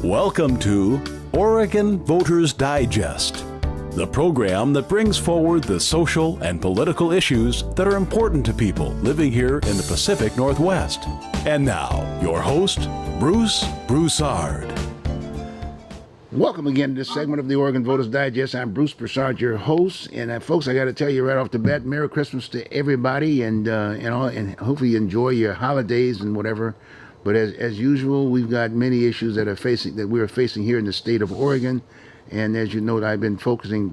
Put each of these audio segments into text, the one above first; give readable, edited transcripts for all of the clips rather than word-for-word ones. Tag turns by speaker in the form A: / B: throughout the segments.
A: Welcome to Oregon Voters Digest, the program that brings forward the social and political issues that are important to people living here in the Pacific Northwest. And now, your host, Bruce Broussard.
B: Welcome again to this segment of the Oregon Voters Digest. I'm Bruce Broussard, your host. And folks, I got to tell you right off the bat, Merry Christmas to everybody, and hopefully you enjoy your holidays and whatever. But as usual, we've got many issues that we're facing here in the state of Oregon. And as you note, I've been focusing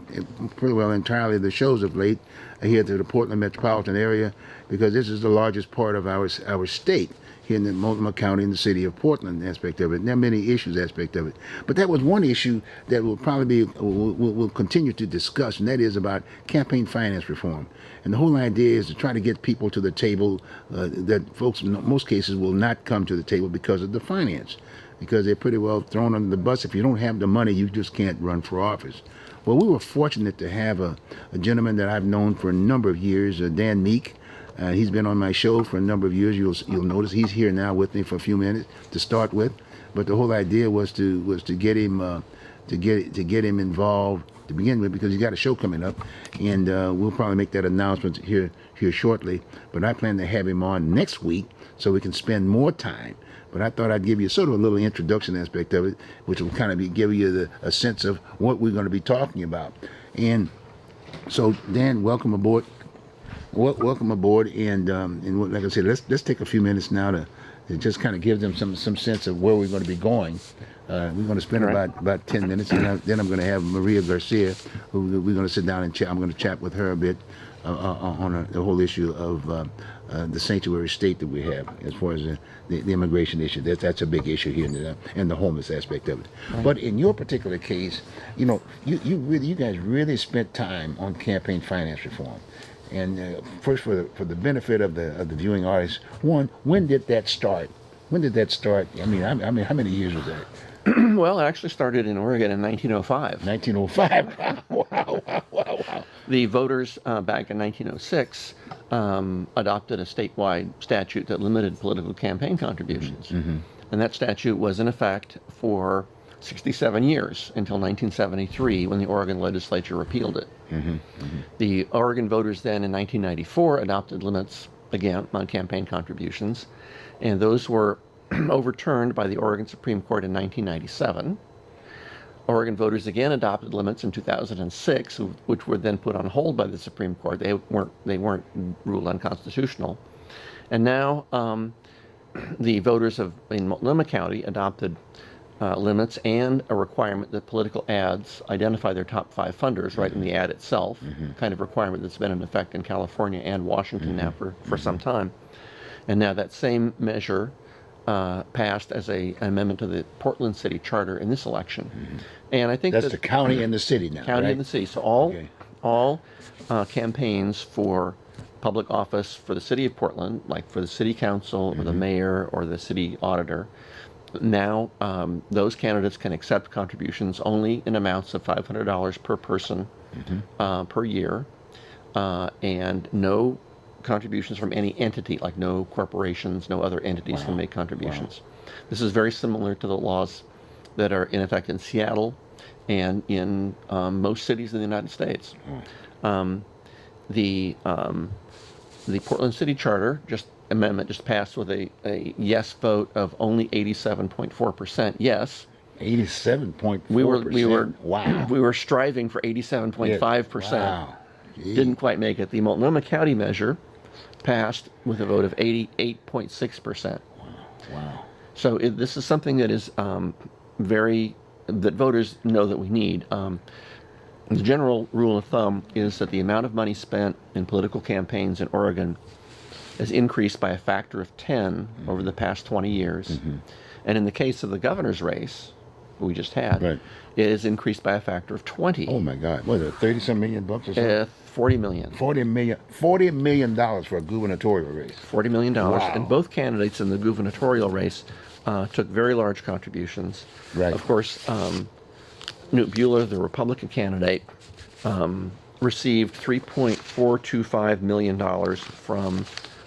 B: pretty well entirely the shows of late here to the Portland metropolitan area, because this is the largest part of our state here in the Multnomah County in the city of Portland aspect of it. And there are many issues aspect of it. But that was one issue that we'll continue to discuss, and that is about campaign finance reform. And the whole idea is to try to get people to the table that folks in most cases will not come to the table because of the finance, because they're pretty well thrown under the bus. If you don't have the money, you just can't run for office. Well, we were fortunate to have a gentleman that I've known for a number of years, Dan Meek. He's been on my show for a number of years. You'll notice he's here now with me for a few minutes to start with. But the whole idea was to get him to get him involved to begin with, because he's got a show coming up, and we'll probably make that announcement here shortly. But I plan to have him on next week so we can spend more time. But I thought I'd give you sort of a little introduction aspect of it, which will kind of give you a sense of what we're going to be talking about. And so, Dan, welcome aboard. Welcome aboard, and like I said, let's take a few minutes now to just kind of give them some sense of where we're going to be going. We're going to spend about 10 minutes, and then I'm going to have Maria Garcia, who we're going to sit down and chat. I'm going to chat with her a bit on the whole issue of the sanctuary state that we have, as far as the immigration issue. That's a big issue here, and the homeless aspect of it. Right. But in your particular case, you guys really spent time on campaign finance reform. And first, for the benefit of the viewing audience, when did that start? When did that start? I mean, how many years was that?
C: Well, it actually started in Oregon in 1905.
B: 1905. Wow.
C: The voters back in 1906 adopted a statewide statute that limited political campaign contributions. Mm-hmm. And that statute was in effect for 67 years until 1973, when the Oregon legislature repealed it. Mm-hmm. Mm-hmm. The Oregon voters then in 1994 adopted limits again on campaign contributions, and those were overturned by the Oregon Supreme Court in 1997. Oregon voters again adopted limits in 2006, which were then put on hold by the Supreme Court. They weren't ruled unconstitutional. And now the voters in Multnomah County adopted limits and a requirement that political ads identify their top 5 funders right in the ad itself, kind of requirement that's been in effect in California and Washington now for some time. And now that same measure passed as an amendment to the Portland City Charter in this election. And I think
B: that's the county and the city now,
C: county
B: right?
C: and the city. So all campaigns for public office for the city of Portland, like for the city council or the mayor or the city auditor, now those candidates can accept contributions only in amounts of $500 per person per year, and no contributions from any entity, like no corporations, no other entities can make contributions. Wow. This is very similar to the laws that are in effect in Seattle and in most cities in the United States. The Portland City Charter amendment just passed with a yes vote of only 87.4% yes.
B: 87.4%.
C: We were striving for 87.5%.
B: Wow.
C: Didn't quite make it. The Multnomah County measure passed with a vote of 88.6%.
B: Wow.
C: So this is something that is that voters know that we need. The general rule of thumb is that the amount of money spent in political campaigns in Oregon has increased by a factor of 10 over the past 20 years. And in the case of the governor's race we just had, it has increased by a factor of 20.
B: Oh my God. What is it, 30-some million bucks or something?
C: $40 million.
B: $40 million for a gubernatorial race.
C: $40 million.
B: Wow.
C: And both candidates in the gubernatorial race took very large contributions.
B: Right.
C: Of course, Newt Buehler, the Republican candidate, received $3.425 million from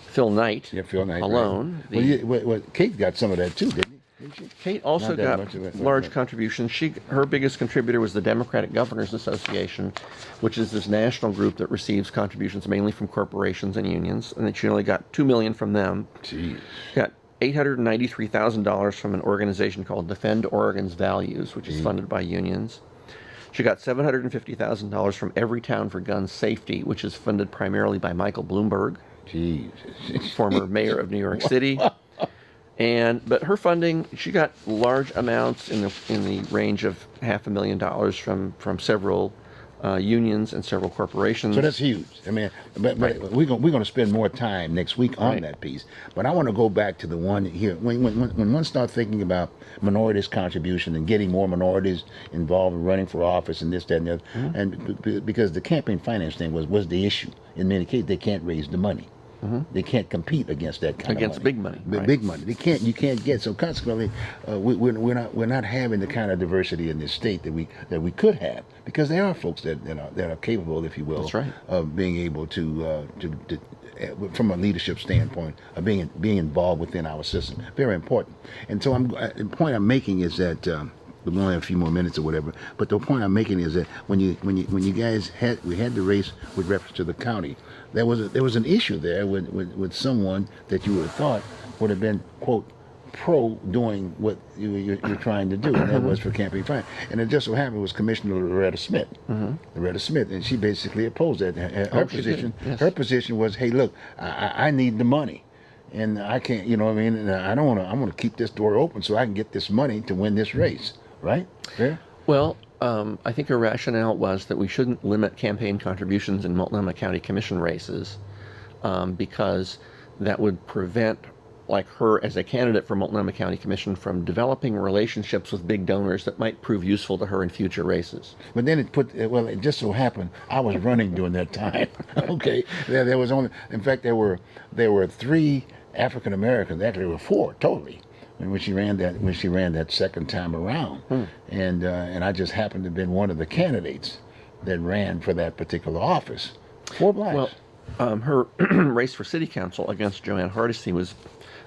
C: Phil Knight,
B: Phil Knight
C: alone.
B: Right. Kate got some of that too, didn't he?
C: Kate also
B: Not that
C: got
B: much of it.
C: large contributions. Her biggest contributor was the Democratic Governors Association, which is this national group that receives contributions mainly from corporations and unions, and then she only got $2 million from them.
B: Jeez.
C: Got $893,000 from an organization called Defend Oregon's Values, which is funded by unions. She got $750,000 from Everytown for Gun Safety, which is funded primarily by Michael Bloomberg,
B: Jesus.
C: former mayor of New York City. But her funding, she got large amounts in the range of $500,000 from several unions and several corporations.
B: So that's huge. I mean, but we're going to spend more time next week on that piece. But I want to go back to the one here. When one starts thinking about minorities' contribution and getting more minorities involved in running for office and this, that, and the other, and because the campaign finance thing was the issue. In many cases, they can't raise the money. They can't compete against that kind
C: against
B: of money.
C: big money.
B: Right. Big money. They can't. You can't get. So consequently, we're not having the kind of diversity in this state that we could have, because there are folks that are capable, if you will,
C: That's right.
B: of being able to from a leadership standpoint, of being involved within our system. Very important. And so the point I'm making is that. We only have a few more minutes or whatever, but the point I'm making is that when you guys had the race with reference to the county, there was an issue there with someone that you would have thought would have been, quote, pro doing what you're trying to do, and that was for campaign finance. And it just so happened it was Commissioner Loretta Smith. Loretta Smith, and she basically opposed that. Her position,
C: yes.
B: Her position was, hey, look, I need the money. And I can't, you know what I mean? And I want to keep this door open so I can get this money to win this race. Right? Yeah.
C: Well, I think her rationale was that we shouldn't limit campaign contributions in Multnomah County Commission races because that would prevent, like, her as a candidate for Multnomah County Commission from developing relationships with big donors that might prove useful to her in future races.
B: But then it just so happened I was running during that time. Okay, there was only, in fact, there were 3 African Americans. Actually, there were 4 totally. When she ran that second time around, and I just happened to have been one of the candidates that ran for that particular office. 4 blacks.
C: Well, her race for city council against Joanne Hardesty was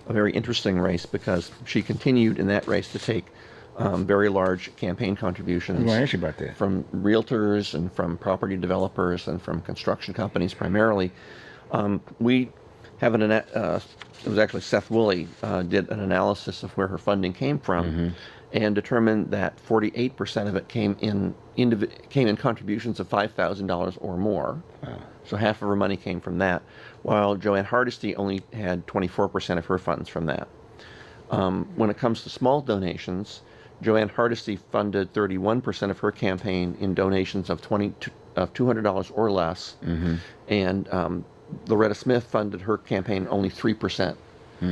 C: a very interesting race because she continued in that race to take very large campaign contributions.
B: I'm going to ask you about that.
C: From realtors and from property developers and from construction companies primarily. We have it was actually Seth Woolley did an analysis of where her funding came from, and determined that 48% of it came in contributions of $5,000 or more. Wow. So half of her money came from that, while Joanne Hardesty only had 24% of her funds from that. When it comes to small donations, Joanne Hardesty funded 31% of her campaign in donations of $200 or less, and Loretta Smith funded her campaign, only 3%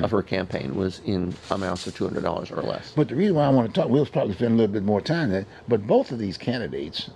C: of her campaign was in amounts of $200 or less.
B: But the reason why I want to talk, we'll probably spend a little bit more time there, but both of these candidates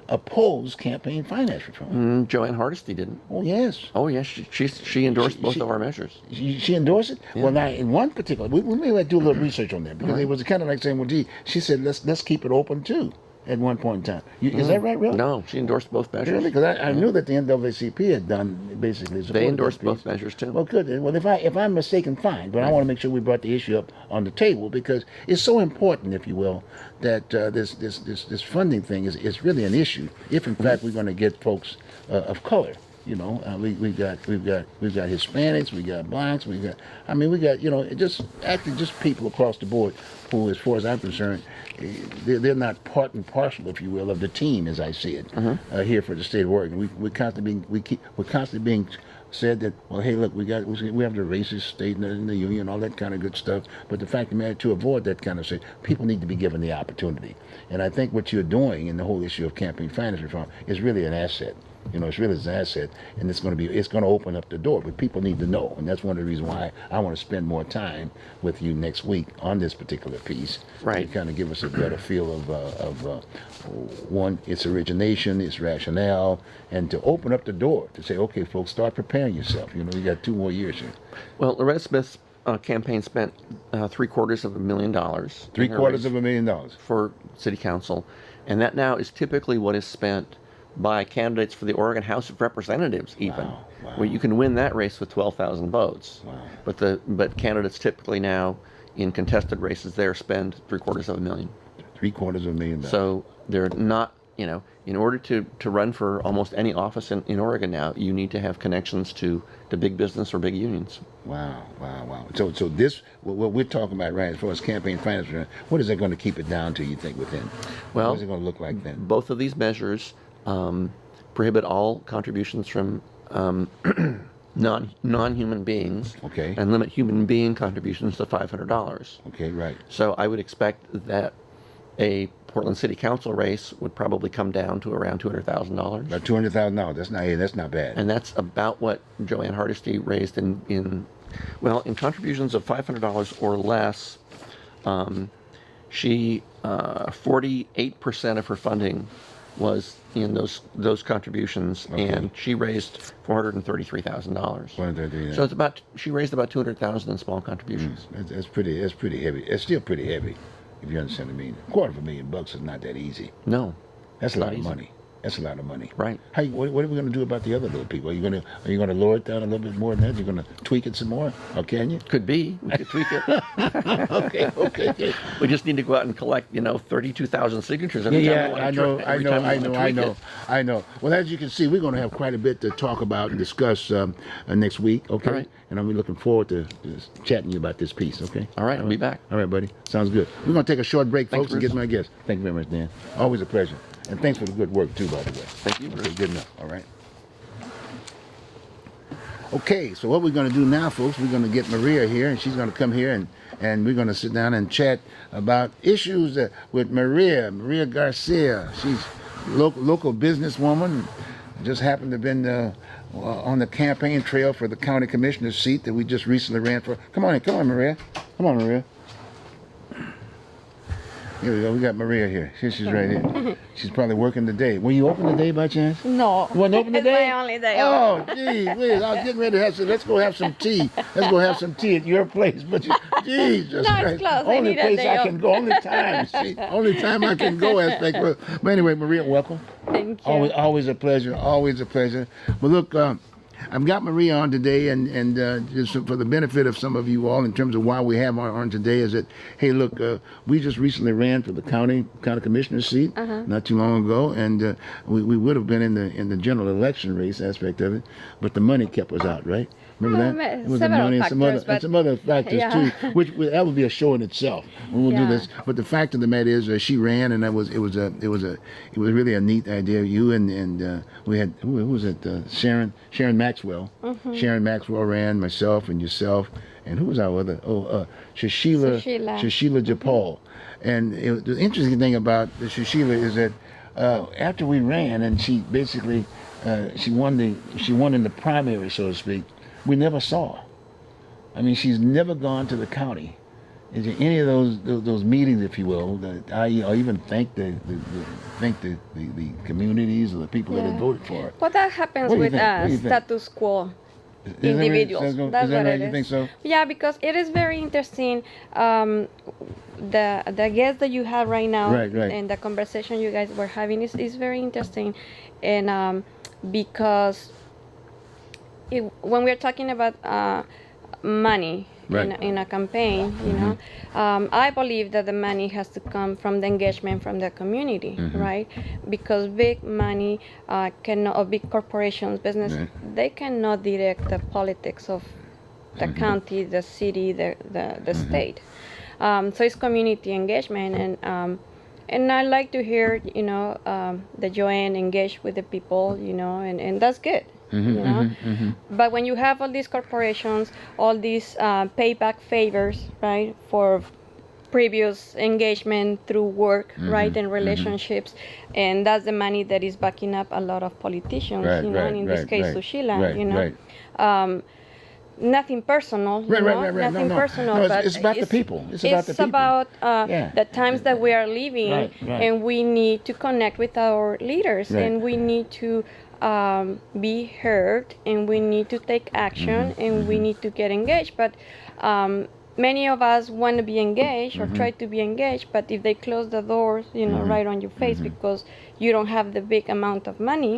B: oppose campaign finance reform.
C: Joanne Hardesty didn't.
B: Oh, yes.
C: Oh, yes. She endorsed both of our measures.
B: She endorsed it? Yeah. Well, now, in one particular, we may do a little research on that, because it was kind of like saying, well, gee, she said, let's keep it open, too. At one point in time. Is that right, really?
C: No, she endorsed both measures.
B: Really? Because I knew that the NAACP had done basically.
C: They endorsed both measures too.
B: Well, good. Well, if I'm mistaken, fine. But I want to make sure we brought the issue up on the table, because it's so important, if you will, that this funding thing is really an issue. If in fact we're going to get folks of color. You know, we've got Hispanics, we got blacks, we got just people across the board who, as far as I'm concerned, they're not part and parcel, if you will, of the team, as I see it, here for the state of Oregon. We're constantly being said that, well, hey, look, we have the racist state in the union, all that kind of good stuff. But the fact of the matter, to avoid that kind of shit, people need to be given the opportunity. And I think what you're doing in the whole issue of campaign finance reform is really an asset. You know, it's really an asset, and it's going to open up the door. But people need to know, and that's one of the reasons why I want to spend more time with you next week on this particular piece,
C: right?
B: To kind of give us a better feel of one, its origination, its rationale, and to open up the door to say, okay, folks, start preparing yourself. You know, you got 2 more years here.
C: Well, Loretta Smith's campaign spent $750,000.
B: $750,000
C: for city council, and that now is typically what is spent by candidates for the Oregon House of Representatives, even, where you can win that race with 12,000 votes.
B: Wow.
C: But candidates typically now in contested races there spend $750,000.
B: $750,000.
C: So they're not, in order to run for almost any office in Oregon now, you need to have connections to big business or big unions.
B: Wow. So this, what we're talking about, right, as far as campaign finance, what is that going to keep it down to, you think, within?
C: Well,
B: what is it going to look like then?
C: Both of these measures prohibit all contributions from non-human beings,
B: Okay.
C: and limit human being contributions to $500.
B: Okay, right.
C: So I would expect that a Portland City Council race would probably come down to around $200,000.
B: About $200,000. That's not bad.
C: And that's about what Joanne Hardesty raised in contributions of $500 or less. She 48% of her funding was in those contributions,
B: Okay.
C: and she raised $433,000.
B: $433,000.
C: So she raised about $200,000 in small contributions.
B: That's pretty heavy. It's still pretty heavy, if you understand what I mean. $250,000 is not that easy.
C: No,
B: That's a
C: not
B: lot of
C: easy.
B: money. That's a lot of money.
C: Right.
B: What are we going to do about the other little people? Are you going to lower it down a little bit more than that? You're going to tweak it some more? Or can you?
C: Could be. We could tweak it.
B: Okay.
C: We just need to go out and collect, 32,000 signatures every time.
B: I know. Well, as you can see, we're going to have quite a bit to talk about and discuss next week, okay?
C: All right.
B: And I'm looking forward to chatting to you about this piece, okay?
C: All right, I'll be back.
B: All right, buddy. Sounds good. We're going to take a short break,
C: Thanks,
B: folks, and
C: Bruce.
B: get my guest. Thank you very much, Dan. Always a pleasure. And thanks for the good work, too, by the way.
C: Thank you,
B: Okay,
C: Bruce.
B: good enough. All right. Okay, so what we're going to do now, folks, we're going to get Maria here, and she's going to come here, and we're going to sit down and chat about issues with Maria Garcia. She's local businesswoman, just happened to have been on the campaign trail for the county commissioner's seat that we just recently ran for. Come on, Maria. Here we go. We got Maria here. She's right here. She's probably working today. Were you open today by chance?
D: No.
B: You wasn't open today?
D: It's my only day off.
B: Oh, gee whiz. I was getting ready to have some. Let's go have some tea. Let's go have some tea at your place. But Jesus
D: No,
B: Christ.
D: it's close. I
B: Only
D: need a
B: place
D: day
B: I
D: off.
B: can go. Only time I can go. Aspect. But anyway, Maria, welcome.
D: Thank you.
B: Always a pleasure. Always a pleasure. But look, I've got Maria on today, and just for the benefit of some of you all, in terms of why we have her on today, is that, hey, look, we just recently ran for the county commissioner seat not too long ago, and we would have been in the general election race aspect of it, but the money kept us out, right? Remember that? It was the
D: several
B: money and
D: factors,
B: some other factors
D: yeah.
B: too, which that would be a show in itself. We'll do
D: Yeah.
B: this, but the fact of the matter is, she ran, and it was really a neat idea. You and we had who was it? Sharon Maxwell. Sharon Maxwell ran, myself and yourself, and who was our other? Shashila Japal. And the interesting thing about Shashila is that after we ran, and she basically she won in the primary, so to speak. We never saw her. I mean, she's never gone to the county. Is there any of those meetings, if you will, that I even thank the communities or the people that had voted for her?
D: Well, that happens
B: What do you
D: with
B: think? What do you think?
D: status quo
B: Is that right?
D: individuals.
B: Is that
D: That's what
B: right?
D: it
B: You
D: is.
B: think so?
D: Yeah, because it is very interesting. The guest that you have right now
B: Right.
D: and the conversation you guys were having is very interesting, and because when we're talking about money
B: Right.
D: in a campaign, you know, I believe that the money has to come from the engagement from the community, right? Because big money or big corporations, business,
B: Right.
D: they cannot direct the politics of the county, the city, the state. So it's community engagement, and I like to hear, that Joanne engaged with the people, and that's good. But when you have all these corporations, all these payback favors, right, for previous engagement through work, right, and relationships, and that's the money that is backing up a lot of politicians, and in this case, Sushila, nothing personal,
B: Right.
D: nothing personal,
B: No,
D: but
B: it's about the people. It's about the people.
D: about
B: Yeah.
D: the times that we are living,
B: Right.
D: and we need to connect with our leaders,
B: Right.
D: and we need to be heard, and we need to take action, and we need to get engaged. But many of us want to be engaged or try to be engaged, but if they close the doors, right on your face because you don't have the big amount of money,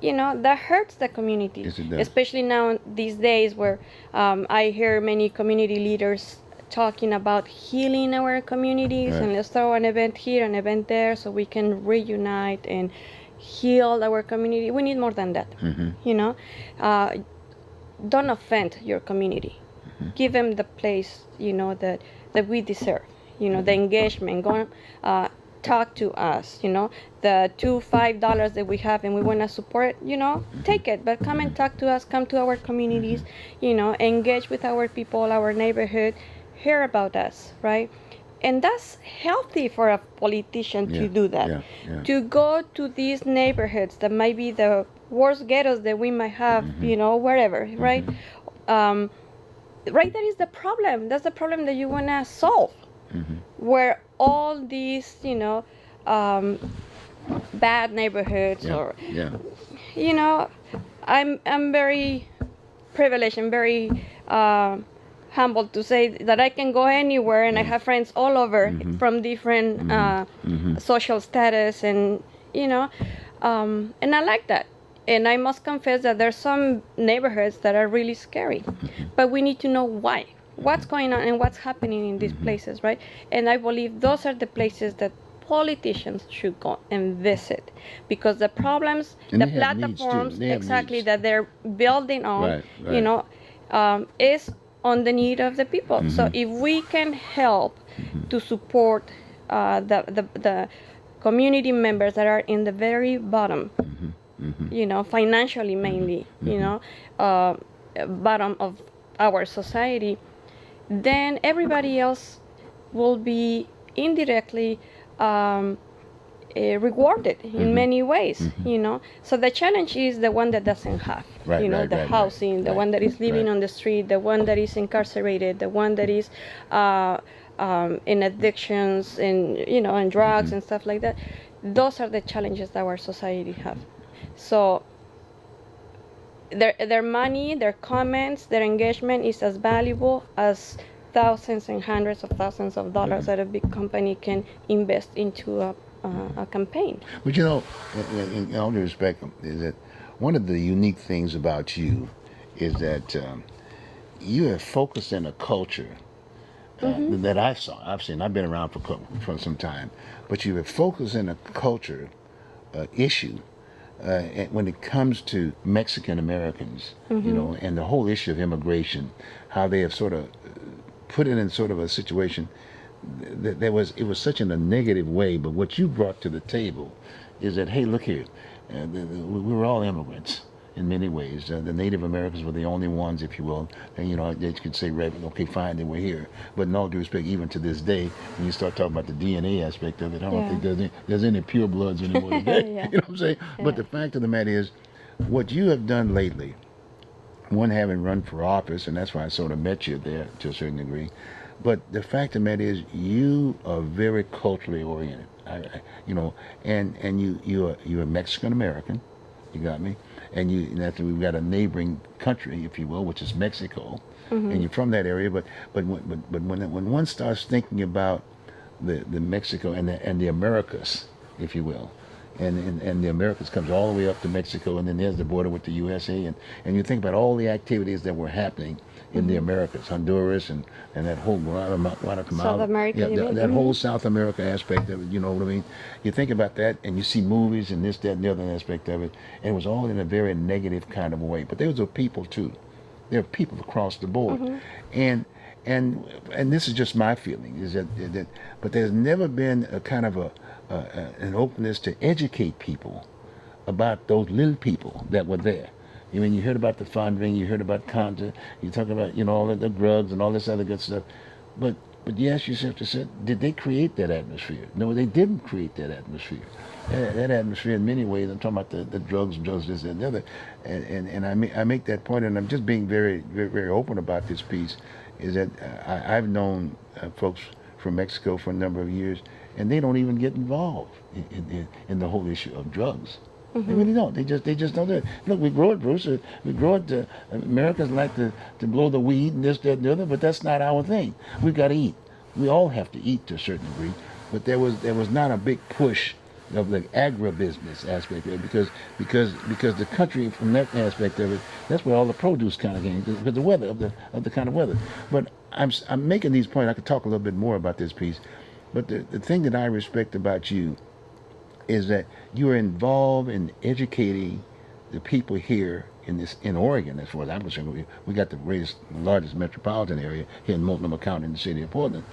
D: that hurts the community.
B: Yes, it does.
D: Especially now these days where I hear many community leaders talking about healing our communities,
B: Right.
D: and let's throw an event here, an event there, so we can reunite and heal our community. We need more than that. You know, don't offend your community. Give them the place, you know, that we deserve. You know, the engagement. Go, talk to us. You know, the $5 that we have and we want to support. You know, take it, but come and talk to us. Come to our communities. You know, engage with our people, our neighborhood. Hear about us, right? And that's healthy for a politician to do that. To go to these neighborhoods that might be the worst ghettos that we might have, you know, wherever, right? Right, that is the problem. That's the problem that you want to solve. Where all these, you know, bad neighborhoods or, you know, I'm very privileged and very humbled to say that I can go anywhere and I have friends all over from different social status, and you know, and I like that. And I must confess that there's some neighborhoods that are really scary, but we need to know why, what's going on and what's happening in these places, right? And I believe those are the places that politicians should go and visit, because the problems,
B: And
D: the
B: they have needs, too.
D: platforms
B: They have
D: exactly
B: needs.
D: that they're building on,
B: Right.
D: you know, is on the need of the people. So if we can help to support the community members that are in the very bottom, you know, financially mainly, you know, bottom of our society, then everybody else will be indirectly rewarded in many ways, you know. So the challenge is the one that doesn't have,
B: Right,
D: you know,
B: right,
D: the
B: right,
D: housing, the
B: right,
D: one that is living
B: right.
D: on the street, the one that is incarcerated, the one that is in addictions and, you know, and drugs and stuff like that. Those are the challenges that our society have. So their money, their comments, their engagement is as valuable as thousands and hundreds of thousands of dollars that a big company can invest into a campaign.
B: But you know, in all due respect, is that one of the unique things about you is that you have focused in a culture that I've seen. I've been around for some time, but you have focused in a culture issue when it comes to Mexican Americans, you know, and the whole issue of immigration, how they have sort of put it in sort of a situation that it was such in a negative way. But what you brought to the table is that, hey, look here, we were all immigrants in many ways. The Native Americans were the only ones, if you will, and you know, they could say, right, okay, fine, they were here. But in all due respect, even to this day, when you start talking about the DNA aspect of it, I don't think there's any pure bloods anymore today.
D: Yeah.
B: You know what I'm saying? But the fact of the matter is, what you have done lately, one, having run for office, and that's why I sort of met you there to a certain degree. But the fact of the matter is, you are very culturally oriented. You know, and you're a Mexican American. You got me? And we've got a neighboring country, if you will, which is Mexico, and you're from that area. But when one starts thinking about the Mexico and the Americas, if you will, and the Americas comes all the way up to Mexico, and then there's the border with the USA, and you think about all the activities that were happening in the Americas, Honduras, and that whole Guatemala,
D: South America,
B: that whole South America aspect of it, you know what I mean? You think about that, and you see movies and this, that, and the other aspect of it, and it was all in a very negative kind of a way. But there was a people too. There are people across the board, and this is just my feeling, is that but there's never been a kind of an openness to educate people about those little people that were there. I mean, you heard about the funding, you heard about content, you talk about, you know, all of the drugs and all this other good stuff. But you ask yourself, did they create that atmosphere? No, they didn't create that atmosphere. That atmosphere, in many ways, I'm talking about the drugs, this, and the other. And I make that point, and I'm just being very, very, very open about this piece, is that I've known folks from Mexico for a number of years, and they don't even get involved in the whole issue of drugs. They really don't. They just don't do it. Look, we grow it, Bruce. We grow it. Americans like to blow the weed and this, that, and the other, but that's not our thing. We've got to eat. We all have to eat to a certain degree, but there was not a big push agribusiness aspect of it, because the country from that aspect of it, that's where all the produce kind of came, because the weather of the kind of weather. But I'm making these points. I could talk a little bit more about this piece, but the thing that I respect about you is that you are involved in educating the people here in Oregon. As far as I'm concerned, we got the largest metropolitan area here in Multnomah County in the city of Portland.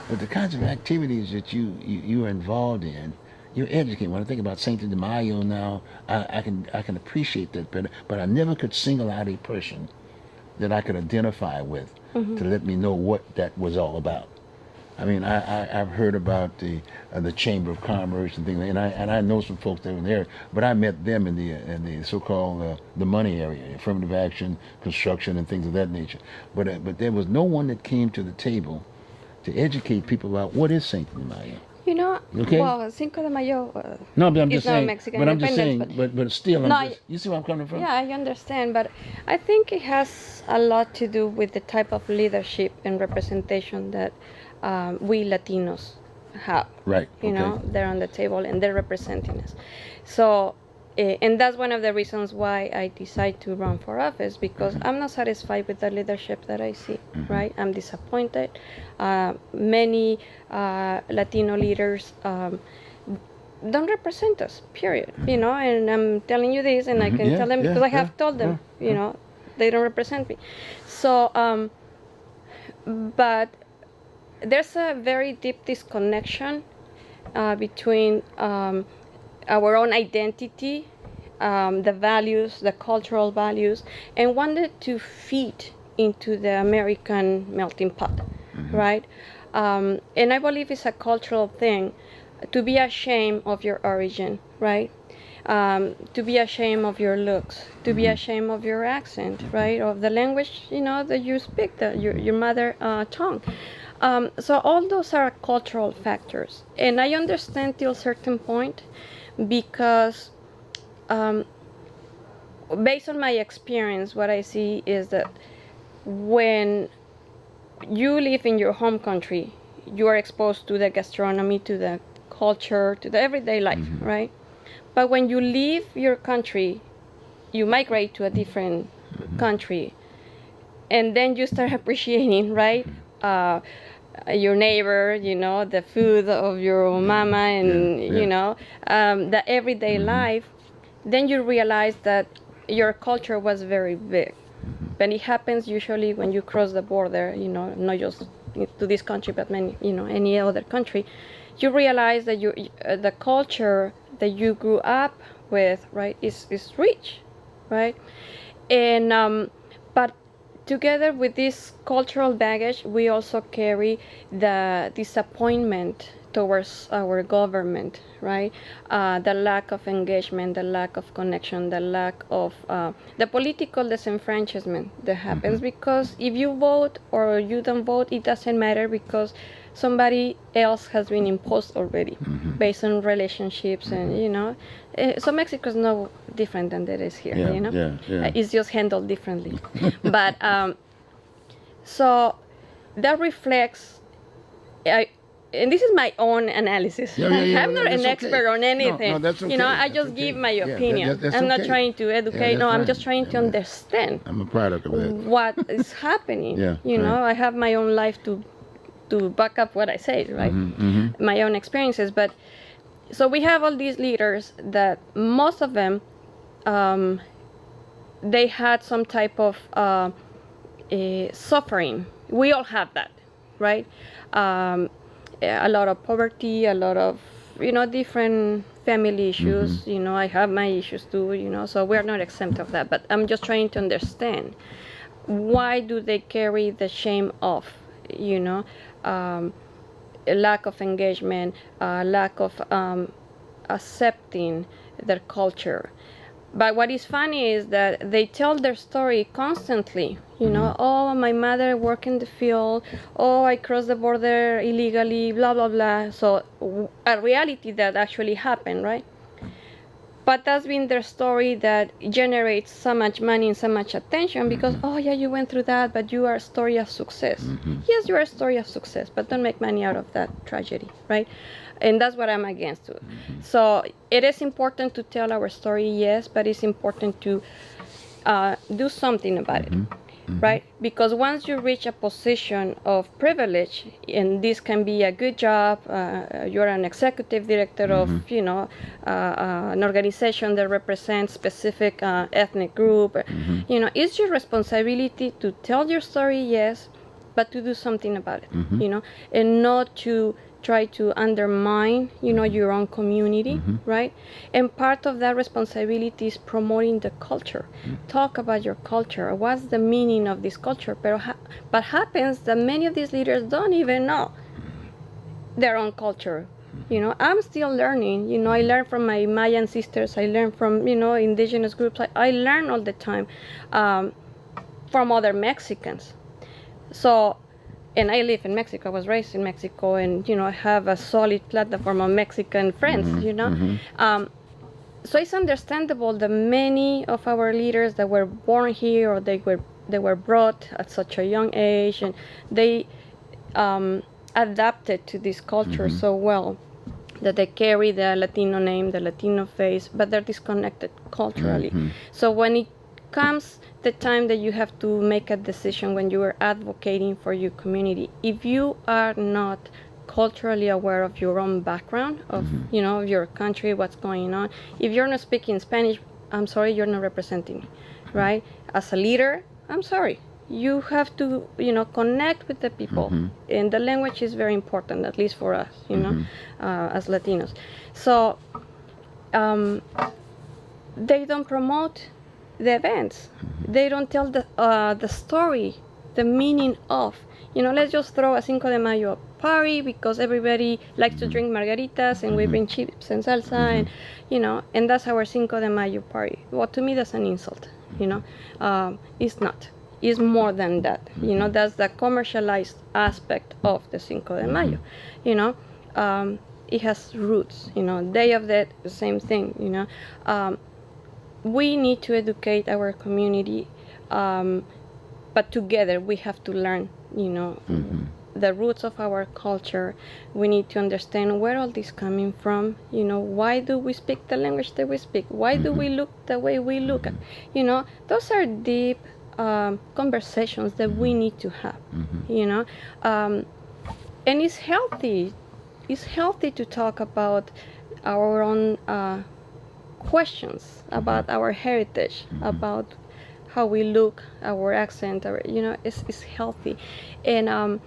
B: But the kinds of activities that you are involved in, you're educating. When I think about Cinco de Mayo now, I can appreciate that better. But I never could single out a person that I could identify with to let me know what that was all about. I mean, I've heard about the Chamber of Commerce and things, and I know some folks that were there, but I met them in the so-called the money area, affirmative action, construction, and things of that nature. But there was no one that came to the table to educate people about what is Cinco de Mayo.
D: You know,
B: Okay.
D: well, Cinco de Mayo.
B: No, but I'm
D: it's
B: just
D: not
B: saying.
D: Mexican
B: But I'm just saying.
D: independence,
B: But still,
D: No,
B: you see where I'm coming from?
D: Yeah, I understand, but I think it has a lot to do with the type of leadership and representation that we Latinos have.
B: Right.
D: You know, they're on the table and they're representing us. So, and that's one of the reasons why I decide to run for office, because I'm not satisfied with the leadership that I see, right? I'm disappointed. Many Latino leaders don't represent us, period. You know, and I'm telling you this, and I can tell them because I have told them, you know, they don't represent me. So, but there's a very deep disconnection between our own identity, the values, the cultural values, and wanted to feed into the American melting pot, right? And I believe it's a cultural thing to be ashamed of your origin, right? To be ashamed of your looks, to be ashamed of your accent, right? Of the language, you know, that you speak, your mother tongue. So all those are cultural factors. And I understand till a certain point because based on my experience, what I see is that when you live in your home country, you are exposed to the gastronomy, to the culture, to the everyday life, right? But when you leave your country, you migrate to a different country, and then you start appreciating, right? Your neighbor, you know, the food of your mama, and you know, the everyday life. Then you realize that your culture was very big. But it happens usually when you cross the border, you know, not just to this country, but many, you know, any other country. You realize that the culture that you grew up with, right, is rich, right? And but together with this cultural baggage, we also carry the disappointment towards our government, right? The lack of engagement, the lack of connection, the lack of the political disenfranchisement that happens, because if you vote or you don't vote, it doesn't matter, because somebody else has been imposed already based on relationships, and you know, so Mexico is no different than that is here. You know, it's just handled differently. But so that reflects. And this is my own analysis. I'm not an expert on anything.
B: No, that's okay.
D: You know, I just give my opinion.
B: That's
D: I'm not
B: okay.
D: trying to educate. No, I'm just trying to understand
B: I'm a product of that.
D: what is happening. You
B: right.
D: know, I have my own life to back up what I say, right? My own experiences. But so we have all these leaders that most of them, they had some type of suffering. We all have that, right? A lot of poverty, a lot of, you know, different family issues. You know, I have my issues too, you know, so we're not exempt of that. But I'm just trying to understand, why do they carry the shame of, you know, a lack of engagement, lack of accepting their culture. But what is funny is that they tell their story constantly. You know, oh, my mother worked in the field. Oh, I crossed the border illegally, blah, blah, blah. So a reality that actually happened, right? but that's been their story that generates so much money and so much attention because, oh yeah, you went through that, but you are a story of success. Yes, you are a story of success, but don't make money out of that tragedy, right? And that's what I'm against. So it is important to tell our story, yes, but it's important to do something about it, right? Because once you reach a position of privilege, and this can be a good job, you're an executive director of, an organization that represents specific ethnic group, it's your responsibility to tell your story, yes, but to do something about it, and not to try to undermine, your own community, right? And part of that responsibility is promoting the culture. Talk about your culture. What's the meaning of this culture? But happens that many of these leaders don't even know their own culture. I'm still learning. I learn from my Mayan sisters. I learn from, indigenous groups. I learn all the time from other Mexicans. So, and I live in Mexico. I was raised in Mexico, and I have a solid platform of Mexican friends. So it's understandable that many of our leaders that were born here, or they were brought at such a young age, and they adapted to this culture so well that they carry the Latino name, the Latino face, but they're disconnected culturally. So when it comes the time that you have to make a decision when you are advocating for your community, if you are not culturally aware of your own background, of your country, what's going on, if you're not speaking Spanish, I'm sorry, you're not representing me, right? As a leader, I'm sorry, you have to connect with the people, and the language is very important, at least for us, as Latinos. So they don't promote the events. They don't tell the story, the meaning of. Let's just throw a Cinco de Mayo party because everybody likes to drink margaritas, and we bring chips and salsa, and that's our Cinco de Mayo party. Well, to me, that's an insult. It's not. It's more than that. That's the commercialized aspect of the Cinco de Mayo. It has roots. Day of Dead, the same thing. We need to educate our community, but together we have to learn, the roots of our culture. We need to understand where all this coming from. Why do we speak the language that we speak? Why do we look the way we look? Those are deep conversations that we need to have. And it's healthy. It's healthy to talk about our own questions about our heritage, about how we look, our accent, it's healthy. And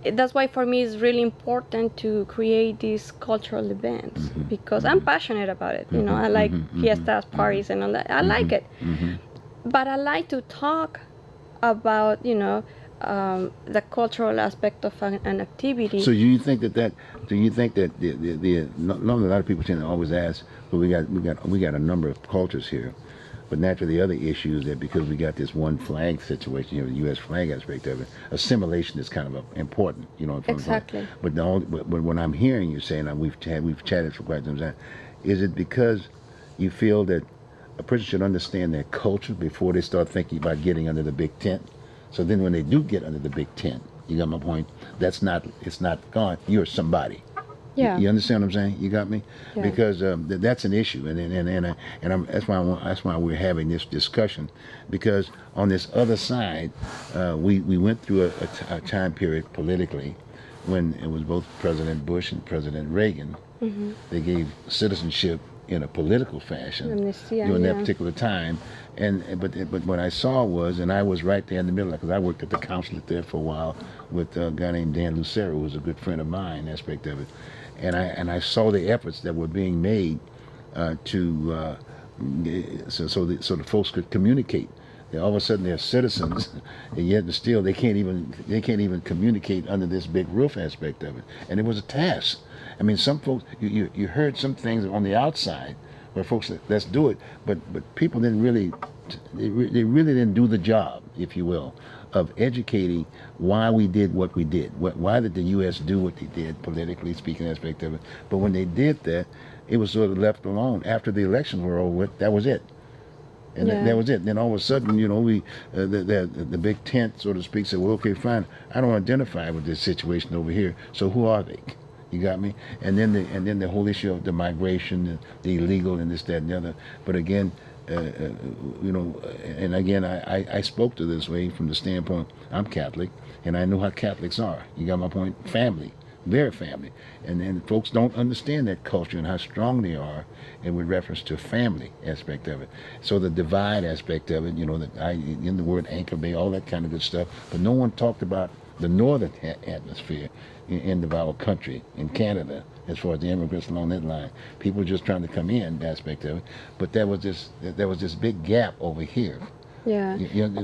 D: that's why for me it's really important to create these cultural events, because I'm passionate about it. I like fiestas, parties, and all that. I like it. But I like to talk about, the cultural aspect of an activity.
B: So do you think that normally a lot of people tend to always ask, but we got a number of cultures here, but naturally the other issue is that because we got this one flag situation, the U.S. flag aspect of it, assimilation is kind of important,
D: Exactly.
B: But what I'm hearing you saying, and we've chatted for quite some time, is it because you feel that a person should understand their culture before they start thinking about getting under the big tent? So then when they do get under the big tent, you got my point, it's not gone, you're somebody.
D: Yeah.
B: You understand what I'm saying? You got me?
D: Yeah.
B: Because that's an issue, that's why we're having this discussion, because on this other side, we went through a time period politically when it was both President Bush and President Reagan. They gave citizenship in a political fashion during that particular time. But what I saw was, and I was right there in the middle, because I worked at the consulate there for a while with a guy named Dan Lucero, who was a good friend of mine, aspect of it, and I saw the efforts that were being made so the folks could communicate. All of a sudden they're citizens, and yet still they can't even communicate under this big roof aspect of it, and it was a task. I mean, some folks, you heard some things on the outside where folks said, let's do it, but people didn't really, they really didn't do the job, if you will, of educating why we did what we did. Why did the U.S. do what they did, politically speaking, aspect of it. But when they did that, it was sort of left alone. After the elections were over with, that was it. And that was it. Then all of a sudden, we the big tent, so to speak, said, well, okay, fine. I don't identify with this situation over here. So who are they? You got me? And then the whole issue of the migration, the illegal, and this, that, and the other. But again, and again, I spoke to this way from the standpoint, I'm Catholic, and I know how Catholics are. You got my point? Family. Very family. And folks don't understand that culture and how strong they are and with reference to family aspect of it. So the divide aspect of it, in the word Anchor Bay, all that kind of good stuff. But no one talked about the northern atmosphere in our country, in Canada, as far as the immigrants along that line. People just trying to come in, aspect of it. But there was this big gap over here.
D: Yeah.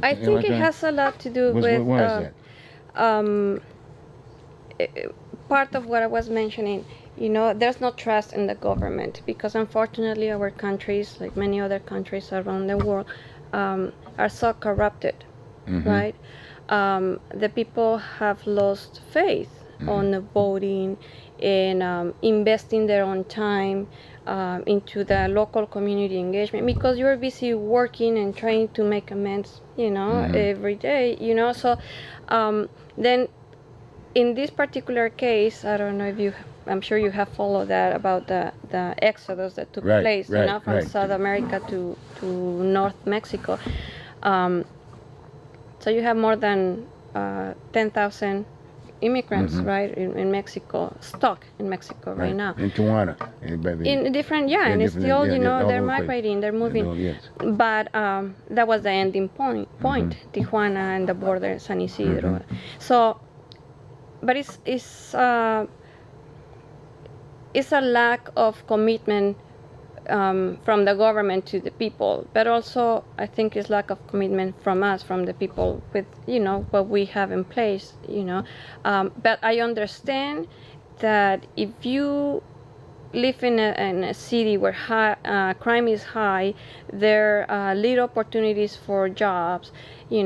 D: I think it has a lot to do with...
B: Why is that?
D: Part of what I was mentioning, there's no trust in the government because unfortunately our countries, like many other countries around the world, are so corrupted, right? The people have lost faith on the voting and investing their own time into the local community engagement because you're busy working and trying to make amends, every day, So then in this particular case, I don't know if I'm sure you have followed that about the exodus that took place, from South America to North Mexico. So you have more than 10,000 immigrants, right, in Mexico, stuck in Mexico right now.
B: In Tijuana.
D: In different, and it's still, they're migrating, they're moving.
B: Yes.
D: But that was the ending point, Tijuana and the border, San Isidro. So, but it's a lack of commitment from the government to the people, but also I think it's lack of commitment from us, from the people, with what we have in place. But I understand that if you live in a city where crime is high, there are little opportunities for jobs. You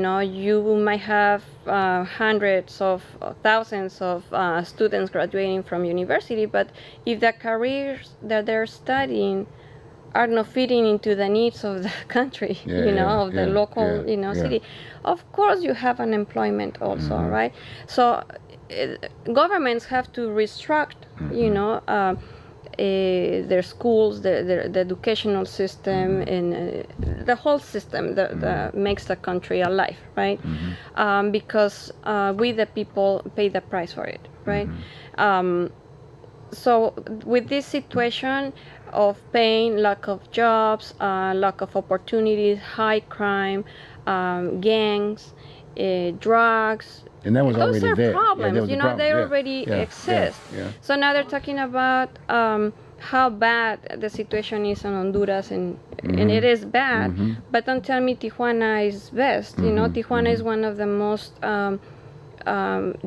D: might have hundreds of thousands of students graduating from university, but if the careers that they're studying are not fitting into the needs of the country, of the local, city, of course you have unemployment also, right? So governments have to restructure, their schools, the educational system, and the whole system that makes the country alive, right? Because we, the people, pay the price for it, right? So with this situation of pain, lack of jobs, lack of opportunities, high crime, gangs, drugs,
B: and that was
D: those
B: already
D: are
B: there.
D: problems, they
B: Yeah.
D: already exist. So now they're talking about how bad the situation is in Honduras, and it is bad, but don't tell me Tijuana is best. Tijuana is one of the most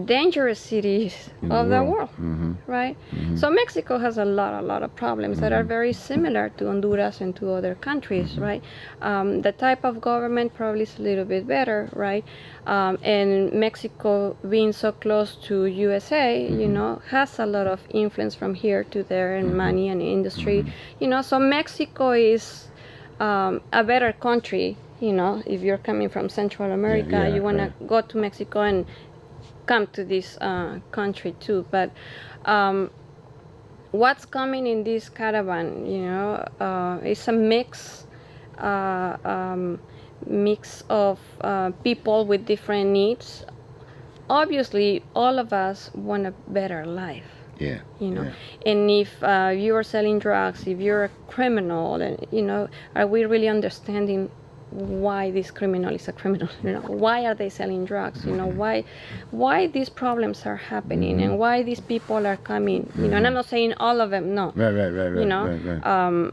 D: dangerous cities of the world, right? So Mexico has a lot of problems that are very similar to Honduras and to other countries, right? The type of government probably is a little bit better, right? And Mexico, being so close to USA, has a lot of influence from here to there, and money and industry, so Mexico is a better country. If you're coming from Central America, you want to go to Mexico and come to this country too. But what's coming in this caravan, it's a mix of people with different needs. Obviously, all of us want a better life. And if you are selling drugs, if you're a criminal, then are we really understanding why this criminal is a criminal? Why are they selling drugs? Why these problems are happening, and why these people are coming? And I'm not saying all of them, no.
B: Right.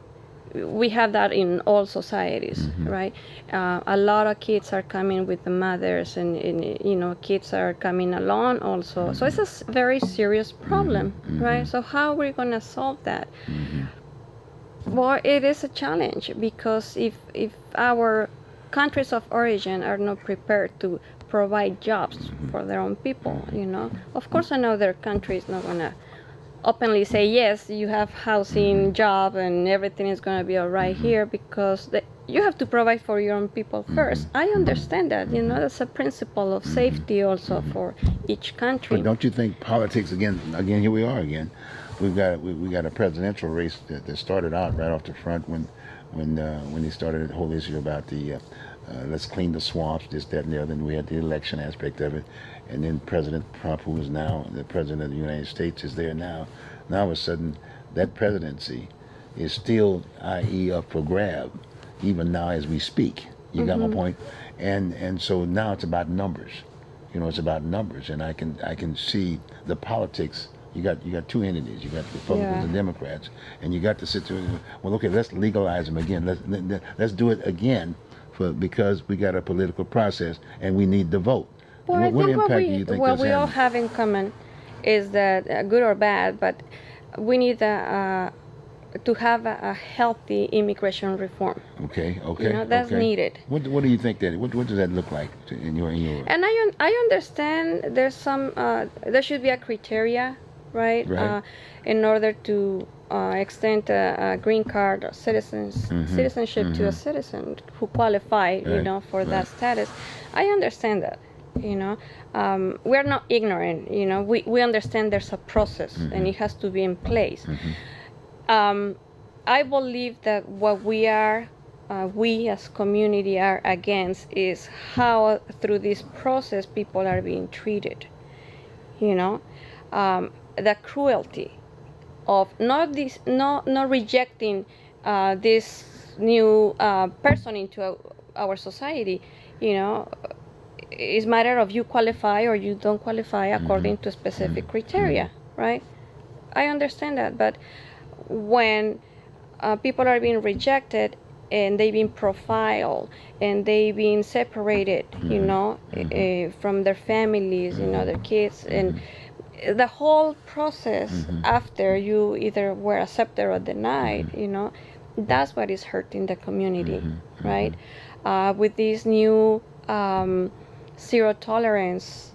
D: We have that in all societies, right? A lot of kids are coming with the mothers, and kids are coming alone also. So it's a very serious problem, right? So how are we going to solve that? Well, it is a challenge, because if our countries of origin are not prepared to provide jobs for their own people, of course another country is not going to openly say, yes, you have housing, job, and everything is going to be all right here, because you have to provide for your own people first. I understand that. That's a principle of safety also for each country.
B: But don't you think politics again? Here we are again. We got a presidential race that started out right off the front when they started the whole issue about the let's clean the swamps, this, that, and the other. And we had the election aspect of it. And then President Trump, who is now the president of the United States, is there now. Now all of a sudden, that presidency is still, i.e., up for grab, even now as we speak. You got my point? And so now it's about numbers. It's about numbers, and I can see the politics. You got two entities. You got the Republicans and Democrats, and you got the situation. Well, okay, let's legalize them again. Let's do it again, because we got a political process and we need the vote.
D: Well,
B: what
D: I think
B: impact do you think
D: what
B: that's
D: we all
B: having?
D: have in common is that, good or bad, but we need to have a healthy immigration reform.
B: Okay.
D: That's needed.
B: What do you think that? What does that look like in your?
D: And I understand there's some there should be a criteria, right?
B: Right.
D: In order to extend a green card or citizenship to a citizen who qualify,
B: Right.
D: for that status. I understand that. We're not ignorant. We understand there's a process and it has to be in place. I believe that what we as community are against is how through this process people are being treated. The cruelty of not rejecting this new person into our society. It's matter of you qualify or you don't qualify according to specific criteria, right? I understand that, but when people are being rejected and they've been profiled and they've been separated, from their families, their kids, and the whole process after you either were accepted or denied, that's what is hurting the community, right? With these new zero tolerance